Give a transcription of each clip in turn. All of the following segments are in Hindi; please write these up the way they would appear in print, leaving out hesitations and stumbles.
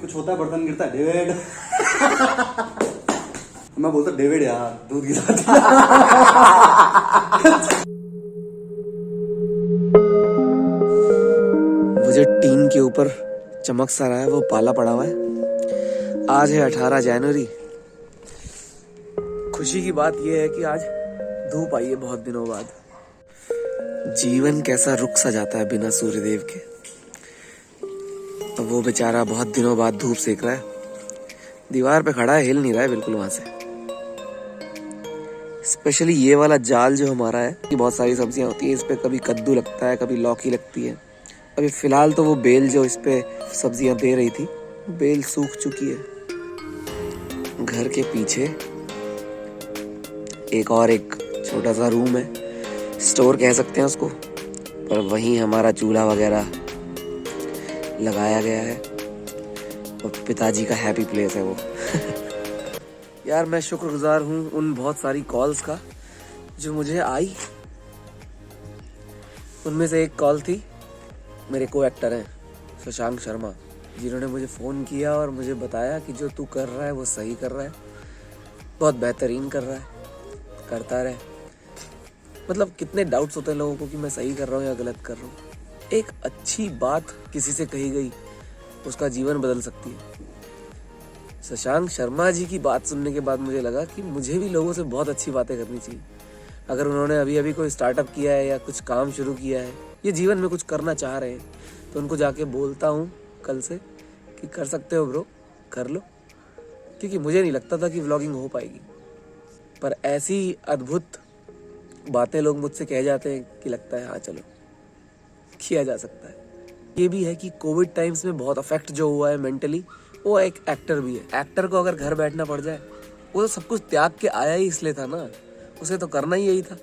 कुछ होता है बर्तन गिरता है, डेविड। मैं बोलता डेविड यार दूध गिराती। वो जो टीन के ऊपर चमक सा रहा है वो पाला पड़ा हुआ है। आज है 18 जनवरी। खुशी की बात यह है कि आज धूप आई है बहुत दिनों बाद। जीवन कैसा रुक सा जाता है बिना सूर्यदेव के। तो वो बेचारा बहुत दिनों बाद धूप सेक रहा है, दीवार पे खड़ा है, हिल नहीं रहा है बिल्कुल वहां से। स्पेशली ये वाला जाल जो हमारा है, कि बहुत सारी सब्जियां होती है इस पे, कभी कद्दू लगता है, कभी लौकी लगती है। अभी फिलहाल तो वो बेल जो इस पे सब्जियां दे रही थी, बेल सूख चुकी है। घर के पीछे एक छोटा सा रूम है, स्टोर कह सकते हैं उसको, पर वहीं हमारा चूल्हा वगैरह लगाया गया है और पिताजी का हैप्पी प्लेस है वो। यार मैं शुक्रगुजार हूँ उन बहुत सारी कॉल्स का जो मुझे आई। उनमें से एक कॉल थी मेरे को एक्टर हैं शशांक शर्मा, जिन्होंने मुझे फ़ोन किया और मुझे बताया कि जो तू कर रहा है वो सही कर रहा है, बहुत बेहतरीन कर रहा है, करता रहे। मतलब कितने डाउट्स होते हैं लोगों को कि मैं सही कर रहा हूँ या गलत कर रहा हूँ। एक अच्छी बात किसी से कही गई उसका जीवन बदल सकती है। शशांक शर्मा जी की बात सुनने के बाद मुझे लगा कि मुझे भी लोगों से बहुत अच्छी बातें करनी चाहिए। अगर उन्होंने अभी अभी कोई स्टार्टअप किया है या कुछ काम शुरू किया है, ये जीवन में कुछ करना चाह रहे हैं, तो उनको जाके बोलता हूँ कल से कि कर सकते हो ब्रो, कर लो। क्योंकि मुझे नहीं लगता था कि व्लॉगिंग हो पाएगी, पर ऐसी अद्भुत बातें लोग मुझसे कह जाते हैं कि लगता है हाँ चलो किया जा सकता है। ये भी है कि कोविड टाइम्स में बहुत अफेक्ट जो हुआ है मेंटली, वो एक एक्टर भी है। एक्टर को अगर घर बैठना पड़ जाए, वो तो सब कुछ त्याग के आया ही इसलिए था ना, उसे तो करना ही यही था।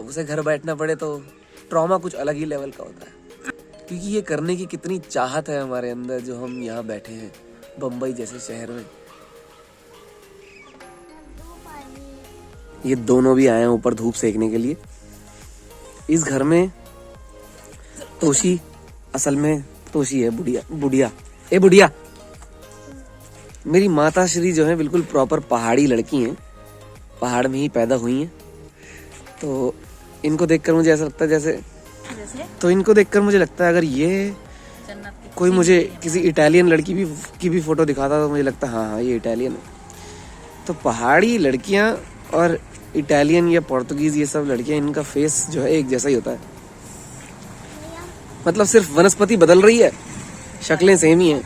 उसे घर बैठना पड़े तो ट्रॉमा कुछ अलग ही लेवल का होता है। क्योंकि ये करने की कितनी चाहत है हमारे अंदर, जो हम यहाँ बैठे हैं बम्बई जैसे शहर में। ये दोनों भी आए हैं ऊपर धूप सेकने के लिए। इस घर में तोशी, असल में तोशी है बुढ़िया। ए बुढ़िया, मेरी माता श्री जो है बिल्कुल प्रॉपर पहाड़ी लड़की हैं, पहाड़ में ही पैदा हुई हैं। तो इनको देखकर मुझे ऐसा लगता है जैसे तो इनको देखकर मुझे लगता है अगर ये कोई मुझे किसी इटालियन लड़की की भी फोटो दिखाता तो मुझे लगता है हाँ ये इटालियन है। तो पहाड़ी लड़कियां और इटालियन या पोर्तुगीज ये सब लड़कियां, इनका फेस जो है एक जैसा ही होता है। मतलब सिर्फ वनस्पति बदल रही है, शक्लें सेम ही हैं।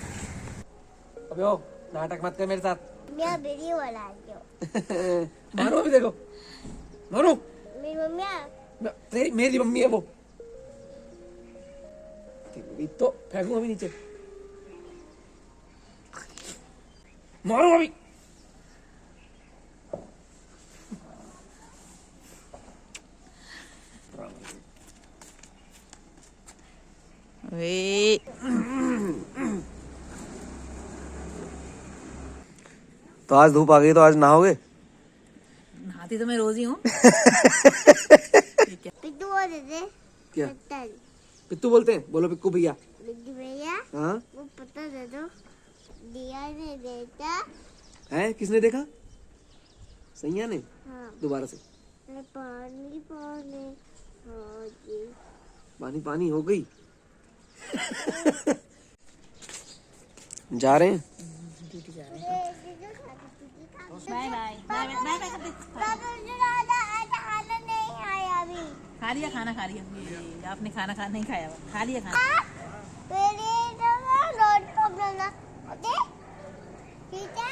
अबे ओ नाटक मत कर मेरे साथ। मैं वीडियो बना रही हूँ। मारो अभी, देखो मारो। मेरी मम्मी मेरी मम्मी है वो। तो फेंकूं अभी नीचे, मारो अभी। तो आज धूप आ गई तो आज नहाओगे? नहाती तो मैं रोज ही हूँ। पिट्टू बोल देते। क्या पिट्टू बोलते हैं? बोलो पिक्कू भैया। पिट्टू भैया, हाँ वो पता दे दो। दिया ने देखा है, किसने देखा? सैया ने। हाँ। दोबारा से। पानी पानी हाँ जी। पानी पानी हो गई। जा रहे हैं। Bye bye bye bye bye. खा लिया खाना, खा लिया। आपने खाना नहीं खाया, खा लिया खाना। ठीक है।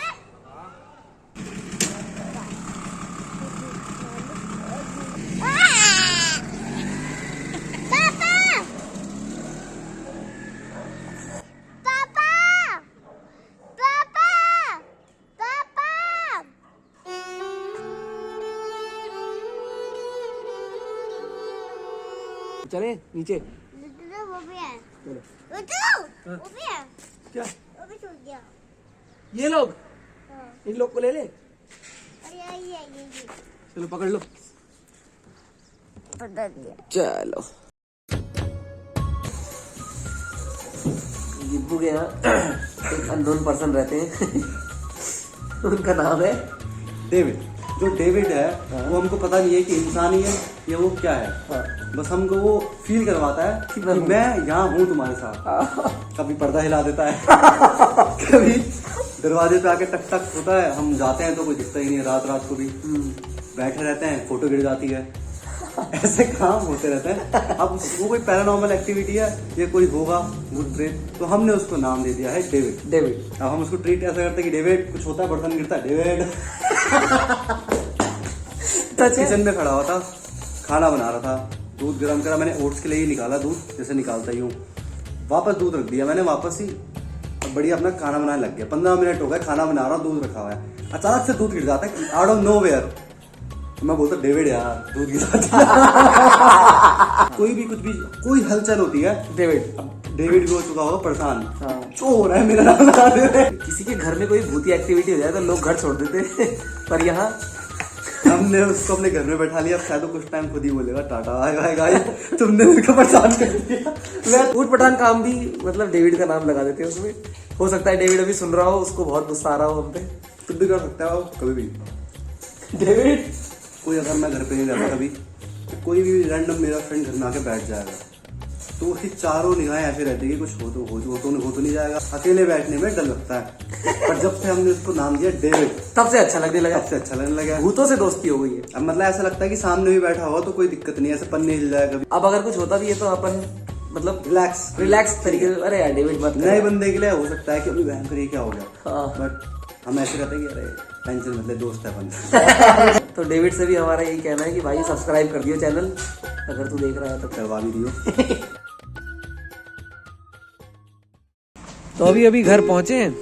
चले नीचे। वो भी है। बोलो। वो भी है। क्या? वो भी छूट गया। ये लोग, हाँ। इन लोग को ले ले। ये। चलो पकड़ लो। पकड़ दिया। चलो दीपू के यहाँ एक अननोन पर्सन रहते हैं उनका नाम है डेविड। जो डेविड है वो हमको पता नहीं है कि इंसान ही है या वो क्या है। बस हमको वो फील करवाता है कि मैं यहाँ हूँ तुम्हारे साथ। कभी पर्दा हिला देता है कभी दरवाजे पे आके टक टक होता है, हम जाते हैं तो कोई दिखता ही नहीं है। रात रात को भी बैठे रहते हैं, फोटो गिर जाती है, ऐसे काम होते रहते हैं। अब वो कोई पैरानॉर्मल एक्टिविटी है या कोई होगा भूत प्रेत, तो हमने उसको नाम दे दिया है डेविड। डेविड। अब हम उसको ट्रीट ऐसा करते हैं कि डेविड कुछ होता है, बर्तन गिरता है, डेविड। किचन में खड़ा हुआ था, खाना बना रहा था, दूध गर्म करा, मैंने ओट्स के लिए ही निकाला दूध, जैसे निकालता ही हूँ, वापस दूध रख दिया मैंने वापस ही, अब बढ़िया अपना खाना बनाने लग गया। 15 मिनट हो गए खाना बना रहा हूँ, दूध रखा हुआ है, अचानक से दूध गिर जाता है आउट ऑफ नो वेयर। मैं बोलता डेविड यार दूध गिर जाता है। कोई भी कुछ भी कोई हलचल होती है, डेविड। अब डेविड भी हो चुका होगा परेशान, चोर है मेरा नाम लगा दे रहे। किसी के घर में कोई भूती एक्टिविटी हो जाए तो लोग घर छोड़ देते पर यहाँ हमने उसको अपने घर में बैठा लिया। अब शायद कुछ टाइम खुद ही बोलेगा टाटा बाय बाय, तुमने उसको परेशान कर दिया। मैं ऊट पठान काम भी मतलब डेविड का नाम लगा देते हैं उसमें। हो सकता है डेविड अभी सुन रहा हो, उसको बहुत गुस्सा आ रहा हो हम पे। तुम भी कर सकता हो कभी भी। डेविड कोई अगर मैं घर पे नहीं रहता कभी, तो कोई भी रैंडम मेरा फ्रेंड घर में आके बैठ जाएगा, तो उसकी चारों निगाहें ऐसे रहती है कि कुछ हो तो नहीं जाएगा। अकेले बैठने में डर लगता है, पर जब से हमने उसको नाम दिया डेविड, तब से अच्छा लगने लगा। तब से अच्छा लगने लगा। भूतों से दोस्ती हो गई है अब मतलब ऐसा लगता है कि सामने भी बैठा होगा तो कोई दिक्कत नहीं है, ऐसे पन्ने हिल जाए कभी। अब अगर कुछ होता भी है तो अपन मतलब रिलैक्स तरीके से, अरे यार डेविड मत नए बंदे के लिए हो सकता है कि अभी भयंकर ये क्या हो गया, हाँ। बट हम ऐसे कहते हैं कि अरे टेंशन मतलब दोस्त है बंदा। तो डेविड से भी हमारा यही कहना है कि भाई सब्सक्राइब कर दियो चैनल, अगर तू देख रहा है तो करवा भी दियो। तो अभी घर पहुंचे हैं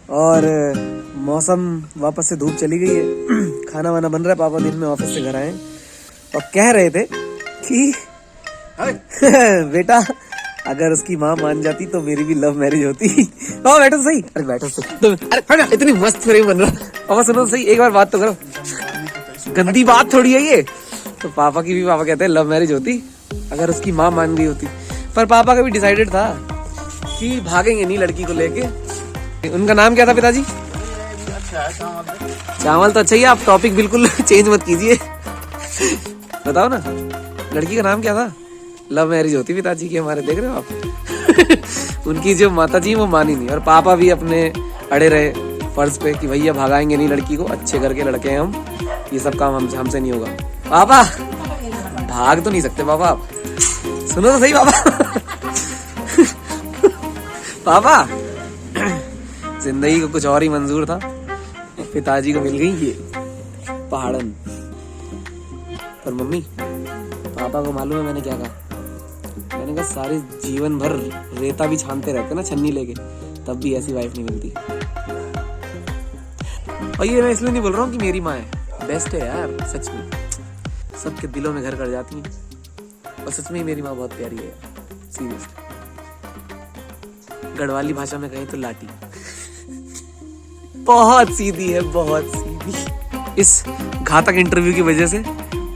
और मौसम वापस से धूप चली गई है। खाना वाना बन रहा है, पापा दिन में ऑफिस से घर आए और कह रहे थे कि बेटा अगर उसकी माँ मान जाती तो मेरी भी लव मैरिज होती। पापा बैठो सही, अरे बैठो सही तो, अरे इतनी मस्त फ्रेम बन रहा। पापा सुनो सही, एक बार बात तो करो, गंदी बात थोड़ी है ये। तो पापा कहते हैं लव मैरिज होती अगर उसकी माँ मान गई होती। पर पापा का भी डिसाइडेड था कि भागेंगे नहीं लड़की को लेके। उनका नाम क्या था पिताजी? चावल तो अच्छा ही है, आप टॉपिक बिल्कुल चेंज मत कीजिए। बताओ ना लड़की का नाम क्या था? लव मैरिज होती पिताजी की हमारे, देख रहे हो आप। उनकी जो माता जी वो मानी नहीं और पापा भी अपने अड़े रहे फर्ज पे कि भैया भागाएंगे नहीं लड़की को, अच्छे घर के लड़के हैं हम, ये सब काम हमसे नहीं होगा। पापा भाग तो नहीं सकते पापा आप, सुनो तो सही पापा। पापा जिंदगी को कुछ और ही मंजूर था, पिताजी को मिल गई ये पहाड़न। पर मम्मी पापा को मालूम है मैंने क्या कहा? मैंने कहा सारे जीवन भर रेता भी छानते रहते ना छन्नी लेके, तब भी ऐसी वाइफ नहीं मिलती। और ये मैं इसलिए नहीं बोल रहा हूँ कि मेरी माँ है, बेस्ट है यार सच में, सबके दिलों में घर कर जाती है। और सच में ही मेरी माँ बहुत प्यारी है सीरियसली। गढ़वाली भाषा में कहें तो लाटी, बहुत सीधी है, बहुत सीधी। इस घातक इंटरव्यू की वजह से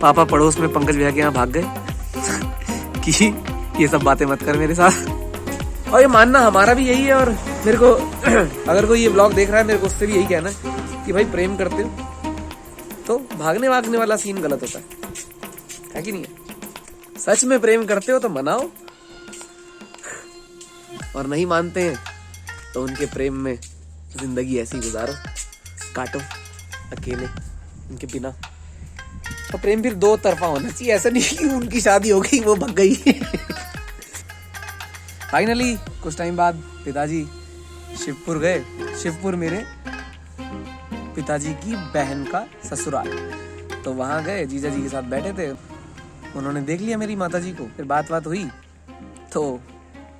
पापा पड़ोस में पंकज भैया के यहाँ भाग गए कि ये सब बातें मत कर मेरे साथ। और ये मानना हमारा भी यही है। और मेरे को अगर कोई ये ब्लॉग देख रहा है, मेरे को उससे भी यही कहना है कि भाई प्रेम करते हो तो भागने वाला सीन गलत होता है कि नहीं है? सच में प्रेम करते हो तो मनाओ, और नहीं मानते हैं तो उनके प्रेम में जिंदगी ऐसी गुजारो, काटो अकेले उनके बिना। और प्रेम फिर दो तरफा होना चाहिए, ऐसा नहीं कि उनकी शादी हो गई वो भग गई। फाइनली कुछ टाइम बाद पिताजी शिवपुर गए। शिवपुर मेरे पिताजी की बहन का ससुराल, तो वहां गए, जीजा जी के साथ बैठे थे, उन्होंने देख लिया मेरी माताजी को। फिर बात हुई तो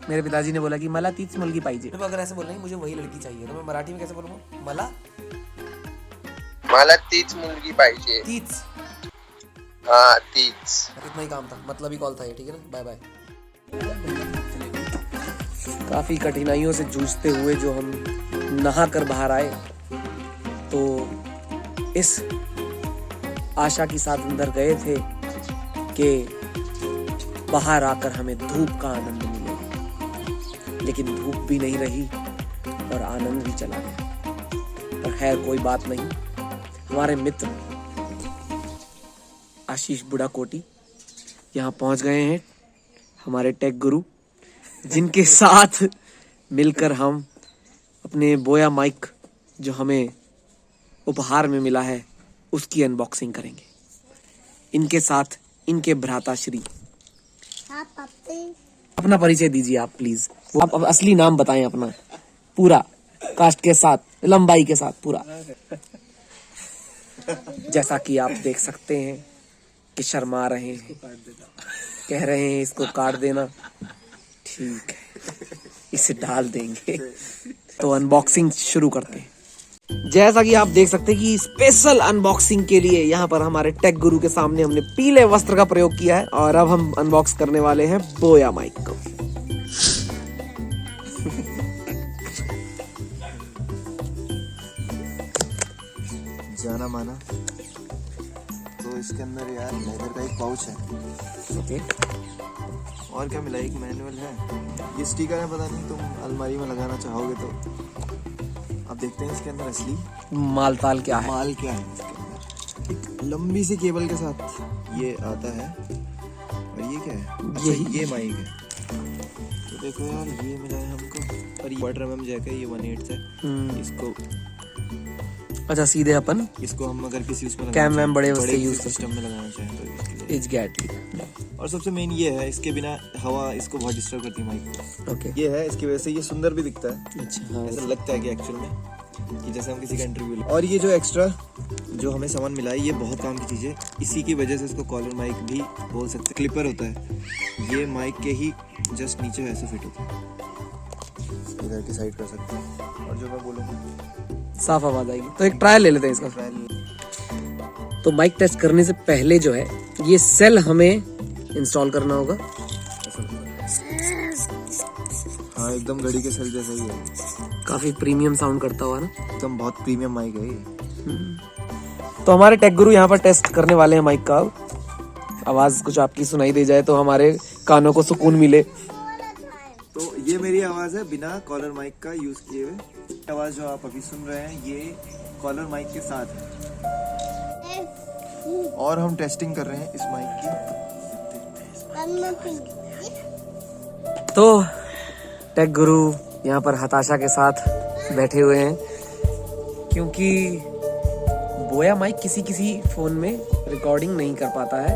मेरे पिताजी ने बोला कि मला तीच मुलगी पाहिजे। तो अगर ऐसे बोलना मुझे वही लड़की चाहिए तो मैं मराठी में कैसे बोलूंगा? मला तीच मुलगी पाहिजे। तीच, हाँ तीच। इतना ही काम था, मतलब ही कॉल था ये, ठीक है ना? Bye bye. काफी कठिनाइयों से जूझते हुए जो हम नहा कर बाहर आए, तो इस आशा के साथ अंदर गए थे कि बाहर आकर हमें धूप का आनंद मिलेगा। लेकिन भूख भी नहीं रही और आनंद भी चला गया। पर खैर कोई बात नहीं, हमारे मित्र आशीष बुढ़ा कोटी यहाँ पहुंच गए हैं, हमारे टेक गुरु, जिनके साथ मिलकर हम अपने बोया माइक जो हमें उपहार में मिला है उसकी अनबॉक्सिंग करेंगे। इनके साथ इनके भ्राताश्री। हाँ पप्पी। अपना परिचय दीजिए आप प्लीज। आप असली नाम बताएं अपना पूरा, कास्ट के साथ, लंबाई के साथ पूरा। जैसा कि आप देख सकते हैं कि शर्मा रहे हैं, कह रहे हैं इसको काट देना। ठीक है, इसे डाल देंगे। तो अनबॉक्सिंग शुरू करते हैं। जैसा कि आप देख सकते हैं कि स्पेशल अनबॉक्सिंग के लिए यहाँ पर हमारे टेक गुरु के सामने हमने पीले वस्त्र का प्रयोग किया है और अब हम अनबॉक्स करने वाले हैं बोया माइक को। जाना माना। तो इसके अंदर यार लेदर का एक पाउच है। ओके, और क्या मिला, एक मैनुअल है, ये स्टिकर है, पता नहीं तुम अलमारी में लगाना चाहोगे तो। अब देखते हैं इसके अंदर असली मालताल क्या है। माल क्या है इसके अंदर। एक लंबी सी केबल के साथ ये आता है। और ये क्या है? अच्छा, ये माइक है। तो देखो यार, ये मिला है हमको। और ये 1/4 जैक है, ये 1/8 है। इसको अच्छा, सीधे अपन इसको हम अगर किसी उसमें कैम वैम बड़े उससे यूज कर सिस्टम में लगाना चाहें तो इसके लिए। Is get. और सबसे मेन ये है, इसके बिना हवा इसको बहुत डिस्टर्ब करती है माइक को। ओके, ये है, इसकी वजह से ये सुंदर भी दिखता है। अच्छा हाँ, ऐसा लगता है कि एक्चुअल में कि जैसे हम किसी का इंटरव्यू। और ये जो एक्स्ट्रा जो हमें सामान मिला है, ये बहुत काम की चीज़ है। इसी की वजह से इसको कॉलर माइक भी बोल सकते हैं। क्लिपर होता है ये, माइक के ही जस्ट नीचे ऐसे फिट होता है। इधर की साइड कर सकते हैं। और जो मैं बोलूँगा साफ आवाज आएगी। तो एक ट्रायल ले लेते हैं इसका। ट्रायल। तो माइक टेस्ट करने से पहले जो है ये सेल हमें इंस्टॉल करना होगा। हाँ, एकदम घड़ी के सेल जैसा ही है। काफी प्रीमियम साउंड करता हुआ ना, एकदम बहुत प्रीमियम माइक है ये। तो हमारे टेक गुरु यहाँ पर टेस्ट करने वाले हैं माइक का। आवाज कुछ आपकी सुनाई दे जाए तो हमारे कानों को सुकून मिले। तो ये मेरी आवाज़ है बिना कॉलर माइक का यूज़ किए हुए। आवाज़ जो आप अभी सुन रहे हैं ये कॉलर माइक के साथ है। और हम टेस्टिंग कर रहे हैं इस माइक की। तो टेक गुरु यहाँ पर हताशा के साथ बैठे हुए हैं, क्योंकि बोया माइक किसी फोन में रिकॉर्डिंग नहीं कर पाता है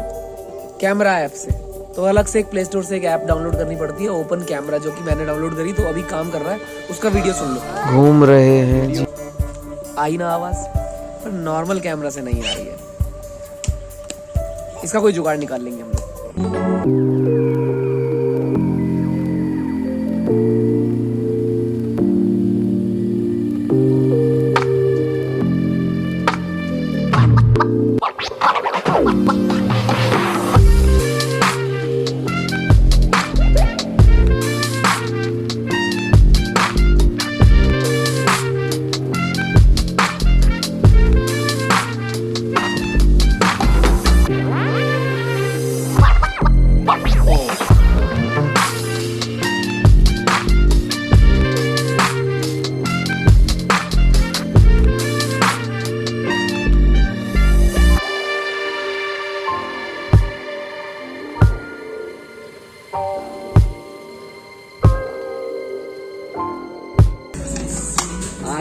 कैमरा ऐप से। तो अलग से एक प्ले स्टोर से एक ऐप डाउनलोड करनी पड़ती है, ओपन कैमरा, जो कि मैंने डाउनलोड करी, तो अभी काम कर रहा है। उसका वीडियो सुन लो। घूम रहे हैं, आई ना आवाज, पर नॉर्मल कैमरा से नहीं आ रही है। इसका कोई जुगाड़ निकाल लेंगे हम लोग।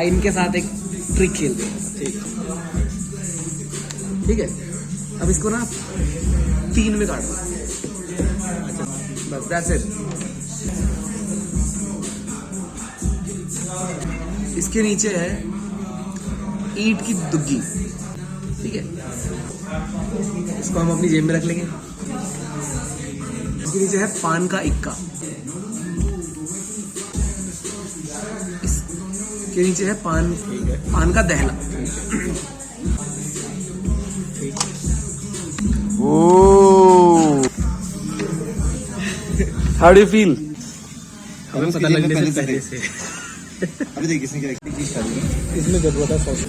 इनके साथ एक ट्रिक खेलते हैं। ठीक है, अब इसको ना 3 में काट दो। अच्छा, बस दैट्स इट। इसके नीचे है ईंट की दुग्गी। ठीक है, इसको हम अपनी जेब में रख लेंगे। इसके नीचे है पान का इक्का। के नीचे है पान का दहला। How do you feel? हमें पता लगने से पहले से। अभी देख किसने क्या इसमें जरूरत है सॉस।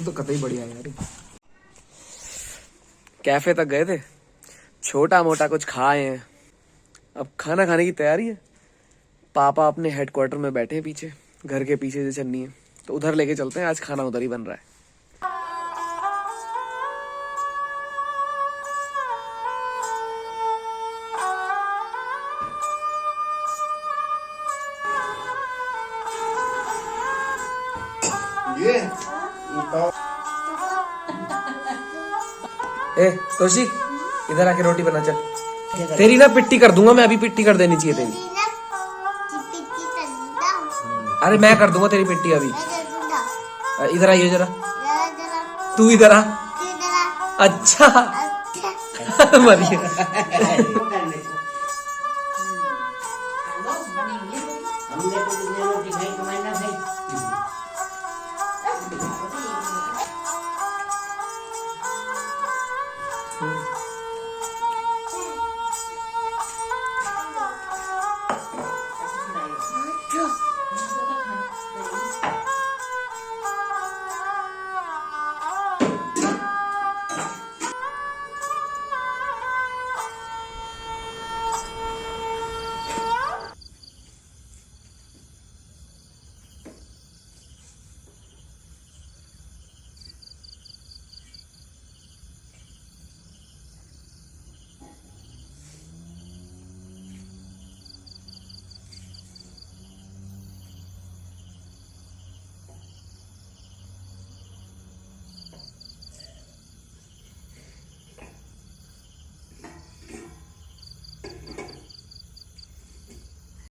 तो कतई बढ़िया है यार। कैफे तक गए थे, छोटा मोटा कुछ खाए हैं, अब खाना खाने की तैयारी है। पापा अपने हेडक्वार्टर में बैठे हैं पीछे, घर के पीछे से चन्नी है, तो उधर लेके चलते हैं। आज खाना उधर ही बन रहा है। ए कौशिक, इधर आके रोटी बना चल। तेरी ना पिट्टी कर दूंगा मैं, अभी पिट्टी कर देनी चाहिए तेरी। ना चिपिटी तंदा अरे मैं कर दूंगा तेरी पिट्टी अभी। मैं दूंगा इधर आइए जरा, जरा जरा तू इधर आ। जरा अच्छा अच्छा मरिए।